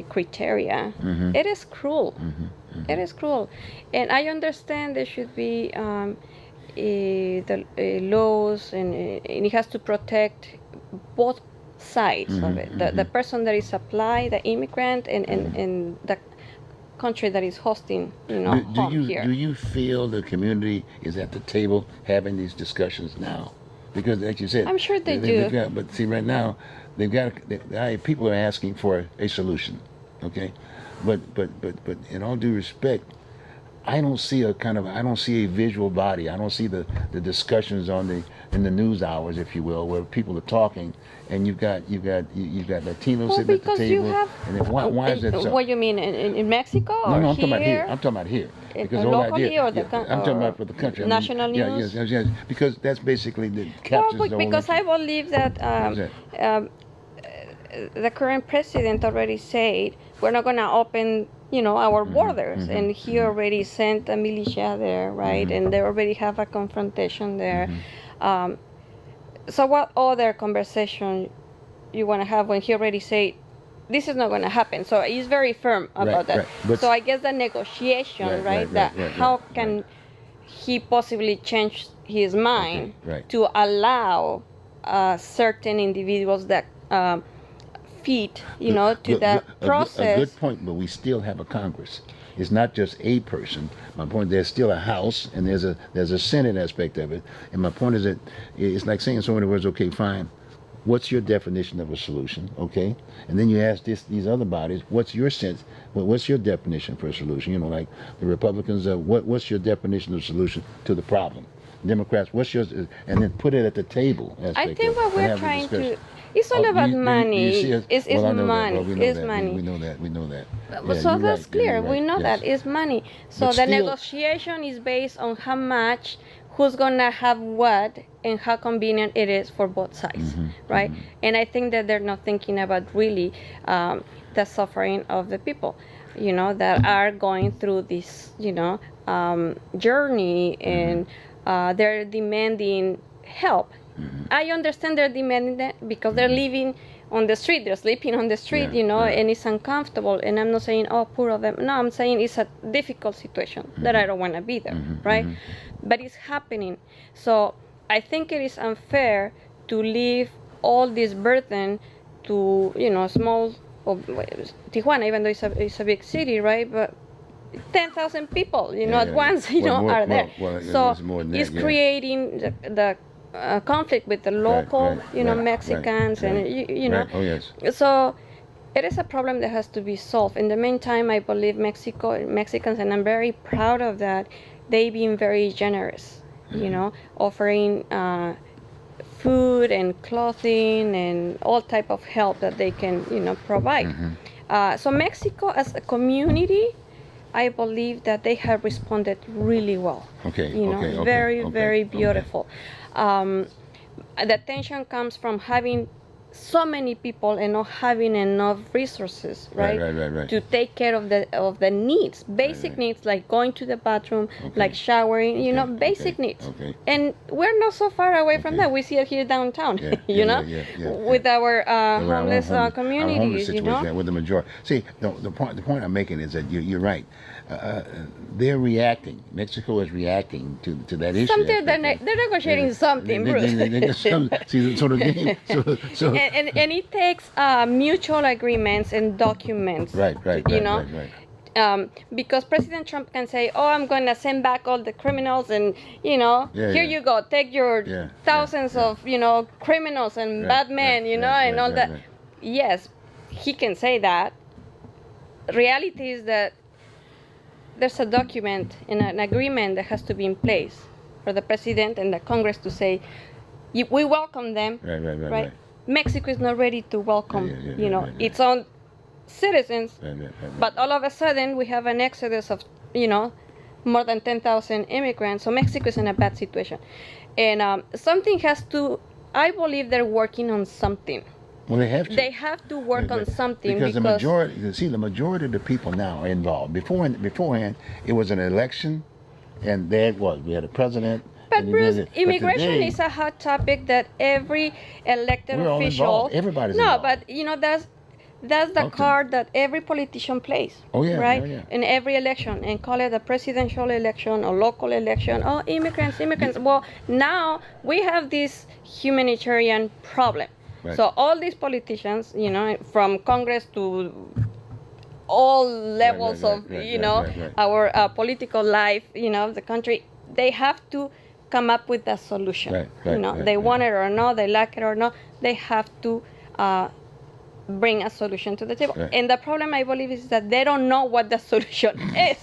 D: criteria, it is cruel. It is cruel, and I understand there should be the laws, and it has to protect both sides of it. The person that is applied, the immigrant, and the country that is hosting, here.
B: Do you feel the community is at the table having these discussions now? Because, like you said,
D: I'm sure they do.
B: But see, right now, people are asking for a solution. Okay, but in all due respect, I don't see a visual body. I don't see the discussions in the news hours, if you will, where people are talking, and you've got Latinos sitting at the table. And then why is that so?
D: What you mean in Mexico?
B: No,
D: or
B: I'm talking about
D: here?
B: here. I'm talking about here. Because the whole
D: Locally
B: idea,
D: or the
B: I'm talking about for the country.
D: National news?
B: Yes. Because that's basically the captures the whole.
D: Because I believe that the current president already said we're not going to open, our borders, and he already sent a militia there, right? And they already have a confrontation there. So what other conversation you want to have when he already said this is not going to happen? So he's very firm about that.
B: Right.
D: So I guess the negotiation, how can he possibly change his mind to allow certain individuals that fit, to the process.
B: A good point, but we still have a Congress. It's not just a person. My point, there's still a House, and there's a Senate aspect of it. And my point is that it's like saying in so many words, okay, fine, what's your definition of a solution, okay? And then you ask these other bodies, what's your sense? What's your definition for a solution? Like the Republicans, what's your definition of a solution to the problem? Democrats, what's yours? And then put it at the table.
D: I think what we're trying to. It's all about money. It's money. It's money.
B: We know that.
D: So that's clear. We know
B: Yes.
D: that it's money. So the negotiation is based on how much, who's gonna have what, and how convenient it is for both sides, right? And I think that they're not thinking about really the suffering of the people, that are going through this, journey and they're demanding help. I understand they're demanding that because they're living on the street, they're sleeping on the street, and it's uncomfortable. And I'm not saying, oh, poor of them. No, I'm saying it's a difficult situation that I don't want to be there, right? But it's happening. So I think it is unfair to leave all this burden to, small, Tijuana, even though it's a big city, right? But 10,000 people, at once, are there. So it's creating the conflict with the local, Mexicans, and
B: Oh, yes.
D: So it is a problem that has to be solved. In the meantime, I believe Mexicans, and I'm very proud of that, they've been very generous, offering food and clothing and all type of help that they can, provide. So Mexico as a community, I believe that they have responded really well. Very beautiful. The tension comes from having so many people and not having enough resources, right? To take care of the needs, basic needs like going to the bathroom, like showering, basic needs. And we're not so far away from that. We see it here downtown, with our homeless communities,
B: with the majority. See, the point I'm making is that you're right. They're reacting. Mexico is reacting to that issue.
D: They're negotiating something, Bruce.
B: See, so the game. So
D: and it takes mutual agreements and documents.
B: Right.
D: Because President Trump can say, "Oh, I'm going to send back all the criminals, and here you go, take your thousands of criminals and bad men, and all that." Yes, he can say that. Reality is that there's a document and an agreement that has to be in place for the president and the Congress to say, we welcome them. Right. Mexico is not ready to welcome, its own citizens. But all of a sudden, we have an exodus of, more than 10,000 immigrants. So Mexico is in a bad situation. And something has to, I believe they're working on something.
B: Well, they have to.
D: They have to work on something
B: because the majority of the people now are involved. Beforehand, it was an election, and there it was. We had a president.
D: But Bruce, immigration is a hot topic that every elected official.
B: Everybody's involved.
D: But that's the card that every politician plays. Right?
B: Oh, yeah.
D: In every election, and call it a presidential election or local election. Oh, immigrants. Well, now we have this humanitarian problem.
B: Right.
D: So all these politicians, from Congress to all levels of, our political life, the country, they have to come up with a solution. They want it or not, they like it or not, they have to bring a solution to the table. And the problem, I believe, is that they don't know what the solution is.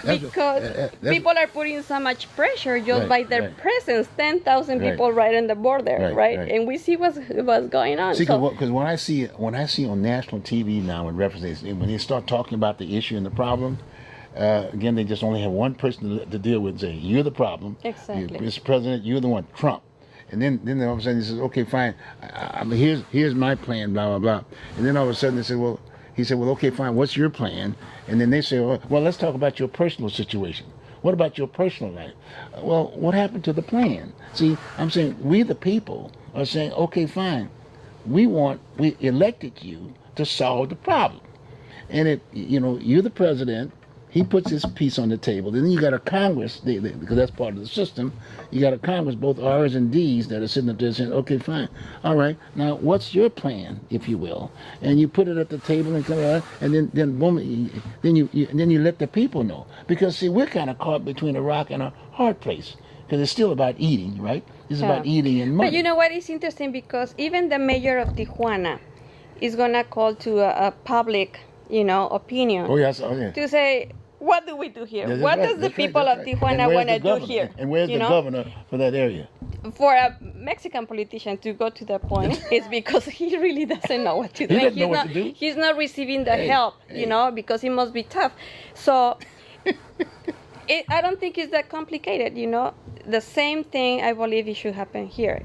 D: Because people are putting so much pressure just by their presence. 10,000 people right on the border, right? And we see what's going on.
B: See, because when I see on national TV now, when they start talking about the issue and the problem, again, they just only have one person to deal with. Say, you're the problem.
D: Exactly.
B: Mr. President, you're the one, Trump. And then all of a sudden he says, okay, fine. Here's my plan, blah, blah, blah. And then all of a sudden he said, well, okay, fine. What's your plan? And then they say, well, let's talk about your personal situation. What about your personal life? Well, what happened to the plan? See, I'm saying we the people are saying, okay, fine. We elected you to solve the problem. And you're the president. He puts his piece on the table. Then you got a Congress, because that's part of the system. You got a Congress, both R's and D's, that are sitting up there saying, okay, fine. All right, now what's your plan, if you will? And you put it at the table and come out, and then boom, then you let the people know. Because, see, we're kind of caught between a rock and a hard place. Because it's still about eating, right? It's about eating and money.
D: But you know what is interesting? Because even the mayor of Tijuana is going to call to a public, opinion.
B: Oh, yes.
D: To say, what do we do here? What does the people of Tijuana want to do here?
B: And where's the governor for that area?
D: For a Mexican politician to go to that point is because he really doesn't know what to do.
B: He doesn't know what to do.
D: He's not receiving the help, because he must be tough. So I don't think it's that complicated, The same thing I believe it should happen here.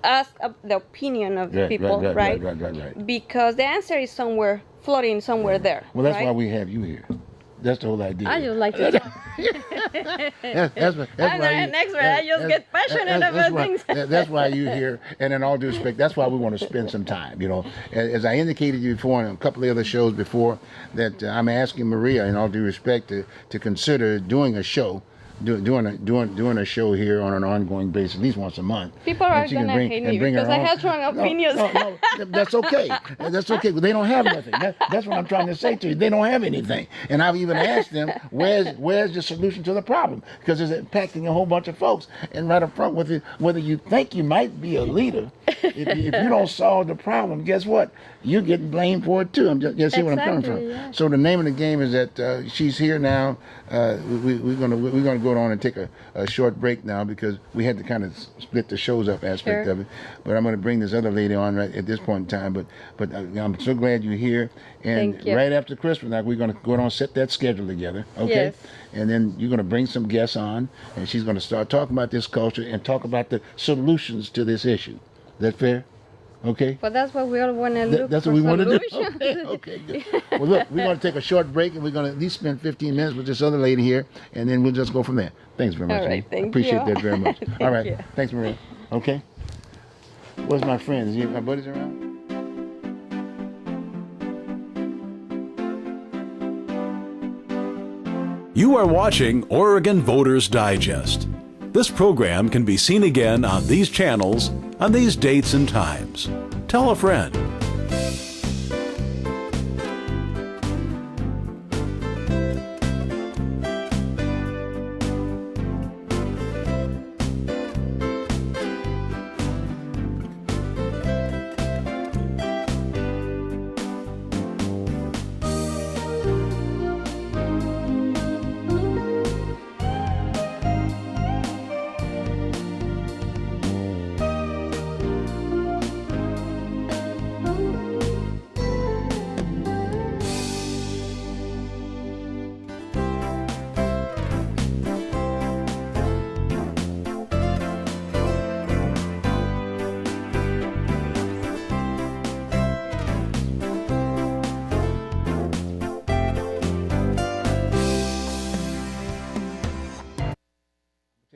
D: Ask the opinion of people, right?
B: Right.
D: Because the answer is floating somewhere there.
B: Well, that's
D: right?
B: why we have you here. That's the whole idea.
D: I just like to talk.
B: That's
D: I'm not an expert. I just get passionate about things.
B: That's why you're here. And in all due respect, that's why we want to spend some time. You know, as I indicated you before in a couple of other shows before, that I'm asking Maria, in all due respect, to consider doing a show. Doing a show here on an ongoing basis, at least once a month.
D: People are gonna hate me because I have strong opinions.
B: No, that's okay. That's okay. But they don't have nothing. That's what I'm trying to say to you. They don't have anything. And I've even asked them, where's the solution to the problem? Because it's impacting a whole bunch of folks. And right up front with it, whether you think you might be a leader, if you don't solve the problem, guess what? You're getting blamed for it too. You see what I'm coming from.
D: Yeah.
B: So the name of the game is that she's here now. We're gonna go on and take a short break now because we had to kind of split the shows up aspect
D: Sure.
B: of it. But I'm going to bring this other lady on right at this point in time. But I'm so glad you're here. And
D: Thank you.
B: right after Christmas, now we're going to go on and set that schedule together. Okay.
D: Yes.
B: And then you're going to bring some guests on, and she's going to start talking about this culture and talk about the solutions to this issue. Is that fair? Okay.
D: But that's what we all want to look
B: That's
D: for
B: what we want to do.
D: solutions.
B: Okay, good. Well, look, we're going to take a short break, and we're going to at least spend 15 minutes with this other lady here, and then we'll just go from there. Thanks very much.
D: All right,
B: Lee.
D: thank
B: I appreciate
D: you.
B: that very much.
D: Thank
B: All right.
D: you.
B: Thanks, Maria. Okay. Where's my friends? My buddies around?
A: You are watching Oregon Voters Digest. This program can be seen again on these channels on these dates and times. Tell a friend.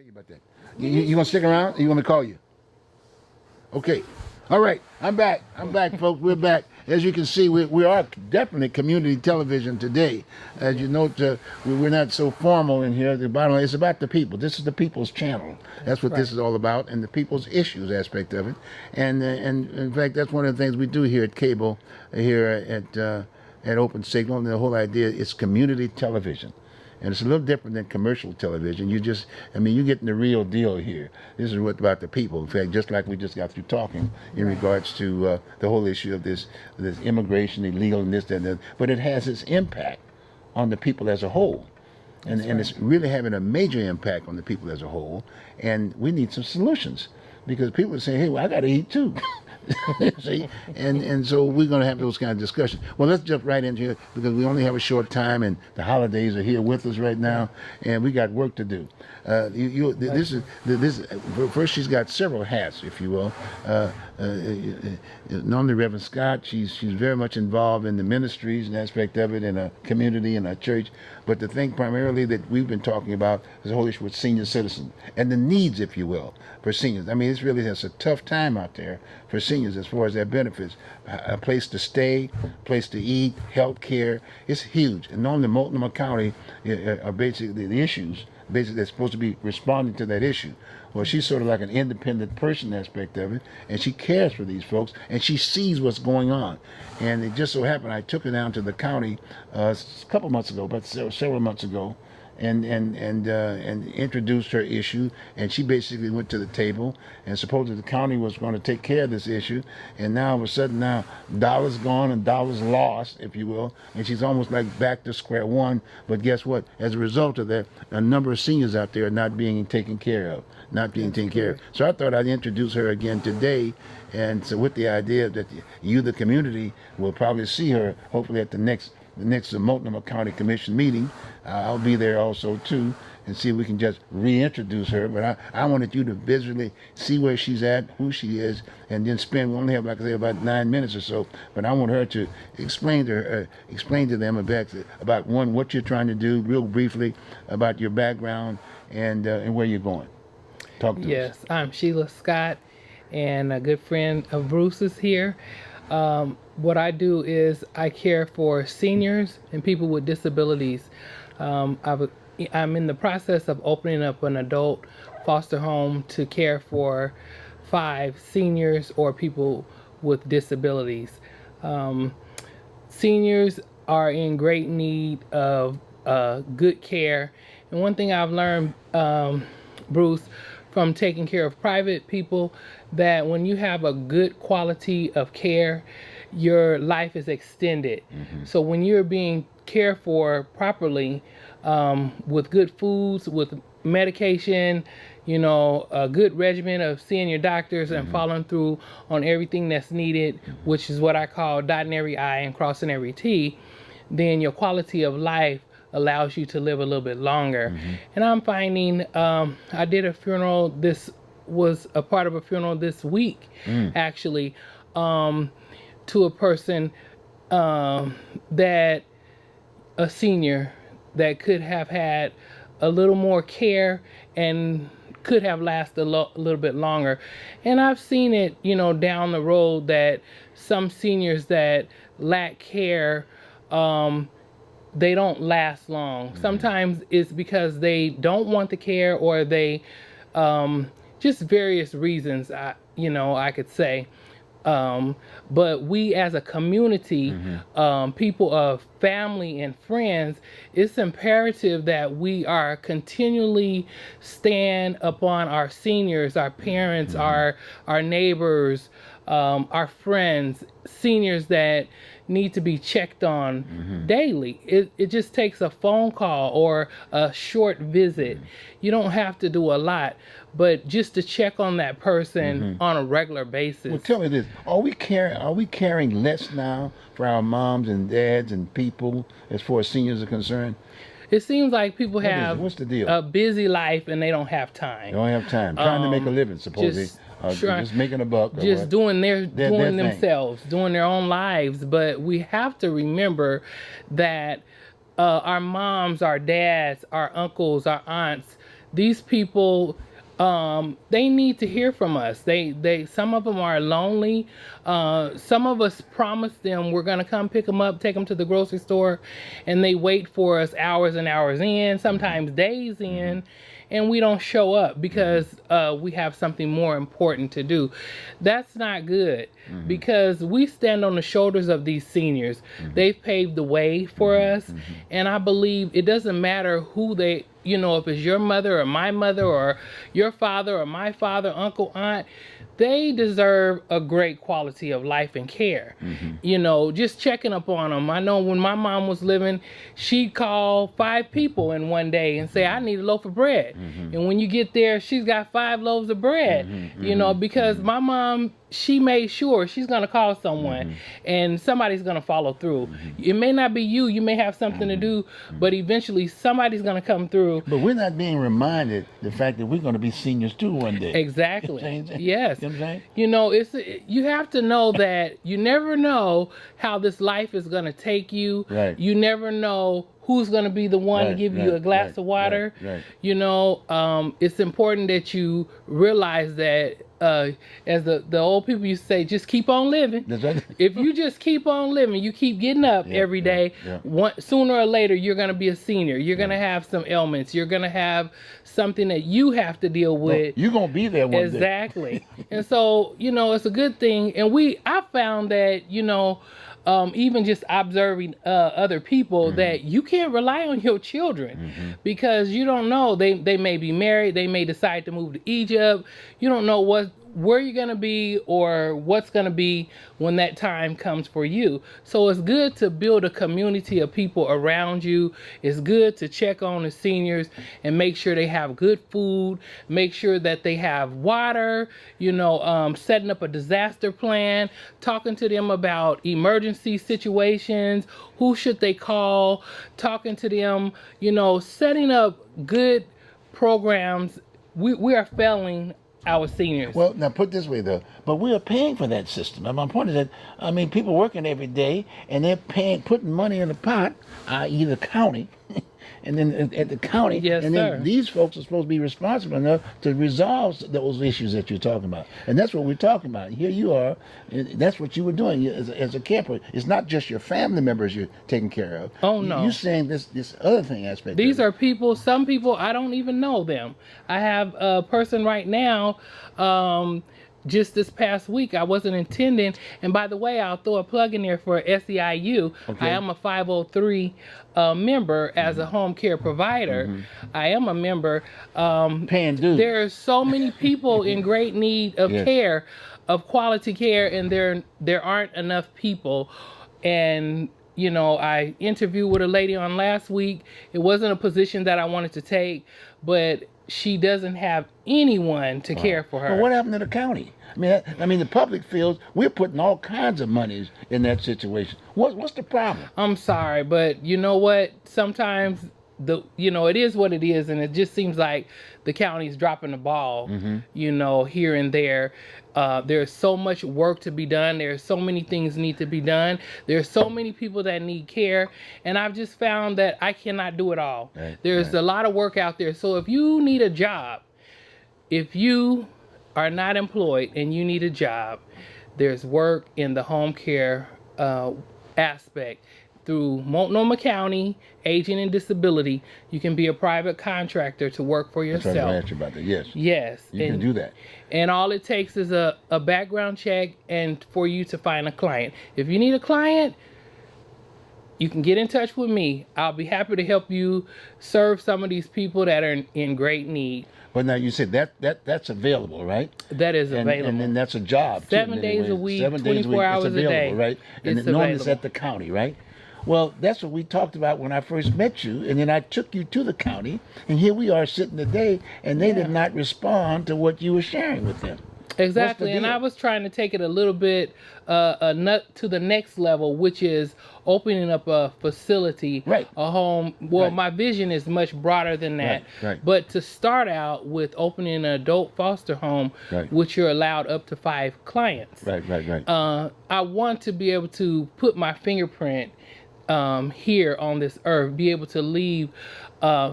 B: About that. You gonna stick around? Or you want me to call you? Okay. All right. I'm back, folks. We're back. As you can see, we are definitely community television today. As you note, we're not so formal in here. The bottom line, it's about the people. This is the people's channel. That's what this is all about, and the people's issues aspect of it. And in fact, that's one of the things we do here at Cable, here at Open Signal. And the whole idea is community television. And it's a little different than commercial television. You're getting the real deal here. This is what about the people. In fact, just like we just got through talking in regards to the whole issue of this immigration, illegal, and this, that, and that. But it has its impact on the people as a whole. And it's really having a major impact on the people as a whole. And we need some solutions. Because people are saying, hey, well, I got to eat too. See, and so we're going to have those kind of discussions. Well, let's jump right into here because we only have a short time, and the holidays are here with us right now, and we got work to do. First, she's got several hats, if you will. Normally, Reverend Scott, she's very much involved in the ministries and aspect of it, in a community, in a church. But the thing primarily that we've been talking about is the whole issue with senior citizens and the needs, if you will, for seniors. I mean, it's a tough time out there for seniors as far as their benefits. A place to stay, place to eat, health care. It's huge. And normally Multnomah County are basically the issues. Basically, they're supposed to be responding to that issue. Well, she's sort of like an independent person aspect of it, and she cares for these folks, and she sees what's going on. And it just so happened I took her down to the county a couple months ago, about several months ago, and introduced her issue, and she basically went to the table and supposedly the county was going to take care of this issue, and now all of a sudden dollars gone and dollars lost, if you will, and she's almost like back to square one. But guess what? As a result of that, a number of seniors out there are not being taken care of. So I thought I'd introduce her again today, and so with the idea that you, the community, will probably see her hopefully at the next Multnomah County Commission meeting. I'll be there also too, and see if we can just reintroduce her. But I wanted you to visually see where she's at, who she is, and then we only have, like I say, about 9 minutes or so. But I want her to explain to them about one, what you're trying to do, real briefly, about your background and where you're going. Talk to us.
E: Yes, I'm Sheila Scott, and a good friend of Bruce's here. What I do is I care for seniors and people with disabilities. I'm in the process of opening up an adult foster home to care for 5 seniors or people with disabilities. Seniors are in great need of good care. And one thing I've learned, Bruce, from taking care of private people, that when you have a good quality of care, your life is extended. So when you're being cared for properly, with good foods, with medication, a good regimen of seeing your doctors and following through on everything that's needed, which is what I call dotting every I and crossing every T, then your quality of life allows you to live a little bit longer. And I'm finding, I did a funeral, this was a part of a funeral this week, actually, to a person that, a senior that could have had a little more care and could have lasted a little bit longer. And I've seen it, down the road, that some seniors that lack care, they don't last long. Sometimes it's because they don't want the care, or they, just various reasons, I could say. But we as a community, people of family and friends, it's imperative that we are continually stand upon our seniors, our parents, our neighbors, our friends, seniors that need to be checked on daily. It just takes a phone call or a short visit. You don't have to do a lot, but just to check on that person on a regular basis.
B: Well, tell me this: Are we caring less now for our moms and dads and people as far as seniors are concerned?
E: It seems like people have
B: What's the deal?
E: a busy life and they don't have time.
B: They don't have time. Trying to make a living, supposedly. Just making a buck.
E: Just doing
B: thing.
E: themselves, doing their own lives. But we have to remember that our moms, our dads, our uncles, our aunts, these people, they need to hear from us. They some of them are lonely. Some of us promise them we're gonna come pick them up, take them to the grocery store, and they wait for us hours and hours in, sometimes days in, and we don't show up because we have something more important to do. That's not good, because we stand on the shoulders of these seniors. They've paved the way for us, and I believe it doesn't matter who they, if it's your mother or my mother or your father or my father, uncle, aunt, they deserve a great quality of life and care. Just checking up on them. I know when my mom was living, she'd call 5 people in one day and say, I need a loaf of bread. And when you get there, she's got 5 loaves of bread, because my mom, she made sure she's going to call someone and somebody's going to follow through. It may not be you. You may have something to do, but eventually somebody's going to come through.
B: But we're not being reminded the fact that we're going to be seniors too one day.
E: Exactly. Yes.
B: You know what I'm saying?
E: You have to know that you never know how this life is going to take you.
B: Right.
E: You never know who's going to be the one to give you a glass of water.
B: Right.
E: It's important that you realize that, as the old people used to say, just keep on living.
B: That's right.
E: If you just keep on living, you keep getting up every day, sooner or later, you're going to be a senior. You're going to have some ailments. You're going to have something that you have to deal with.
B: You're going to be there one day.
E: Exactly. And so, it's a good thing. And I found that, even just observing other people, that you can't rely on your children because you don't know. They may be married. They may decide to move to Egypt. You don't know where you're going to be or what's going to be when that time comes for you. So it's good to build a community of people around you. It's good to check on the seniors and make sure they have good food, make sure that they have water, setting up a disaster plan, talking to them about emergency situations, who should they call, talking to them, setting up good programs. We are failing our seniors.
B: Well, now put it this way though, but we are paying for that system. And my point is that, people working every day and they're putting money in the pot, i.e. the county, and then at the county,
E: yes,
B: and then
E: sir.
B: these folks are supposed to be responsible enough to resolve those issues that you're talking about. And that's what we're talking about. Here you are, and that's what you were doing as a care person. It's not just your family members you're taking care of.
E: Oh, no.
B: You're saying this other thing aspect.
E: These are people, some people, I don't even know them. I have a person right now, just this past week, I wasn't intending, and by the way, I'll throw a plug in there for SEIU.
B: Okay.
E: I am a 503 member as a home care provider. I am a member.
B: Paying dues.
E: There are so many people in great need of
B: Yes.
E: care, of quality care, and there aren't enough people. And I interviewed with a lady on last week. It wasn't a position that I wanted to take, but she doesn't have anyone to care for her.
B: But what happened to the county? The public feels we're putting all kinds of monies in that situation. What's the problem?
E: I'm sorry, but you know what? Sometimes it is what it is, and it just seems like the county's dropping the ball, here and there. There's so much work to be done. There's so many things need to be done. There's so many people that need care, and I've just found that I cannot do it all.
B: Right,
E: There's a lot of work out there. So if you need a job, if you are not employed and you need a job, there's work in the home care aspect. Through Multnomah County Aging and Disability, you can be a private contractor to work for yourself.
B: That's what I asked you about that. Yes.
E: Yes.
B: You can do that.
E: And all it takes is a background check and for you to find a client. If you need a client, you can get in touch with me. I'll be happy to help you serve some of these people that are in great need.
B: But now you said that's available, right?
E: That is available.
B: And then that's a job.
E: 7 days a week,
B: 7 days
E: 24 hours
B: it's
E: a
B: available,
E: day.
B: right? And
E: It's
B: then normally it's
E: available.
B: at the county, right? Well, that's what we talked about when I first met you, and then I took you to the county, and here we are sitting today, and they did not respond to what you were sharing with them.
E: Exactly, and
B: deal?
E: I was trying to take it a little bit to the next level, which is opening up a facility,
B: Right.
E: a home. Well,
B: Right.
E: my vision is much broader than that.
B: Right.
E: But to start out with opening an adult foster home,
B: Right.
E: which you're allowed up to 5 clients.
B: Right.
E: I want to be able to put my fingerprint here on this earth, be able to leave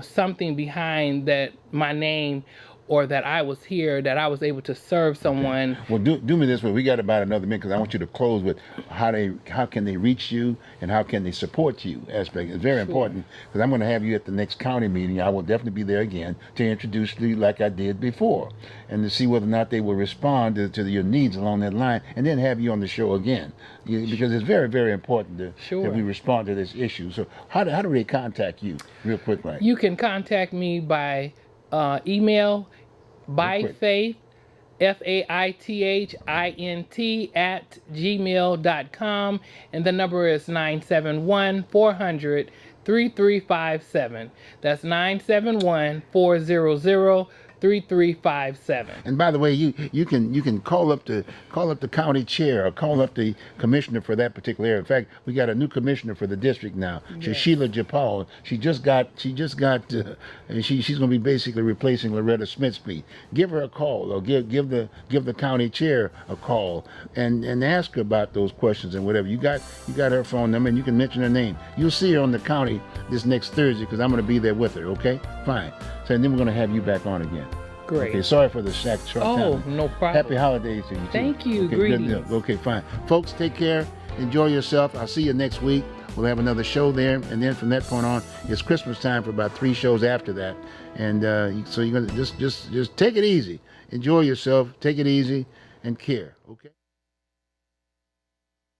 E: something behind, that my name, or that I was here, that I was able to serve someone.
B: Well, do me this way. We got about another minute because I want you to close with how can they reach you and how can they support you aspect. It's very important because I'm going to have you at the next county meeting. I will definitely be there again to introduce you like I did before and to see whether or not they will respond to your needs along that line, and then have you on the show again because it's very, very important that we respond to this issue. So how do they contact you real quick? Like?
E: You can contact me by email, byfaith, FAITHINT @gmail.com, and the number is 971-400-3357. That's 971-400-3357.
B: And by the way, you can call up the county chair or call up the commissioner for that particular area. In fact, we got a new commissioner for the district now. She's Sheila Japal. She just got and she's going to be basically replacing Loretta Smithspeed. Give her a call or give the county chair a call and ask her about those questions and whatever. You got her phone number and you can mention her name. You'll see her on the county this next Thursday because I'm going to be there with her. Okay, fine. So and then we're going to have you back on again.
E: Great.
B: Okay, sorry for the short time.
E: No problem.
B: Happy holidays to you, too.
E: Thank you.
B: Okay,
E: Greetings.
B: good deal. Okay, fine. Folks, take care. Enjoy yourself. I'll see you next week. We'll have another show there. And then from that point on, it's Christmas time for about 3 shows after that. And so you're going to just take it easy. Enjoy yourself. Take it easy and care. Okay?